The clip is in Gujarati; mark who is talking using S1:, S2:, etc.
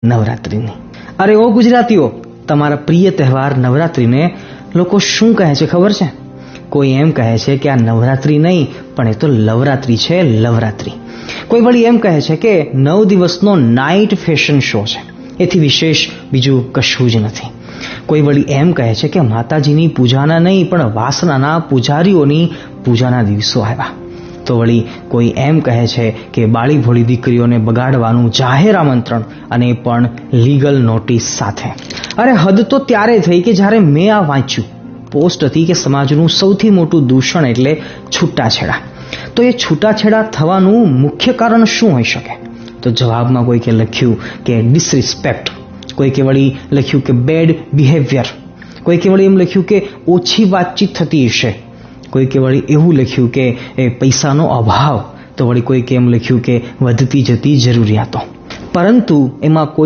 S1: નવરાત્રિની. અરે ઓ ગુજરાતીઓ, તમારા પ્રિય તહેવાર નવરાત્રિને લોકો શું કહે છે ખબર છે? કોઈ એમ કહે છે કે આ નવરાત્રિ નહીં પણ એ તો લવરાત્રિ છે, લવરાત્રિ. કોઈ વળી એમ કહે છે કે 9 દિવસનો નાઇટ ફેશન શો છે, એથી વિશેષ બીજું કશું જ નથી. કોઈ વળી એમ કહે છે કે માતાજીની પૂજાના નહીં પણ વાસનાના પૂજારીઓની પૂજાના દિવસો આવ્યા. તો વળી કોઈ એમ કહે છે કે બાળી ભોળી દીકરીઓને બગાડવાનું જાહેર આમંત્રણ, અને એ પણ લીગલ નોટિસ સાથે. અરે હદ તો ત્યારે થઈ કે જ્યારે મેં આ વાંચ્યું. પોસ્ટ હતી કે સમાજનું સૌથી મોટું દૂષણ એટલે છૂટાછેડા. તો એ છૂટાછેડા થવાનું મુખ્ય કારણ શું હોઈ શકે? તો જવાબમાં કોઈકે લખ્યું કે ડિસરિસ્પેક્ટ, કોઈકે વળી લખ્યું કે બેડ બિહેવિયર, કોઈકે વળી એમ લખ્યું કે ઓછી વાતચીત થતી હશે, કોઈકે વળી એવું લખ્યું કે પૈસાનો અભાવ, તો વળી કોઈકે એમ લખ્યું કે વધતી જતી જરૂરિયાતો. પરંતુ એમાં કોઈ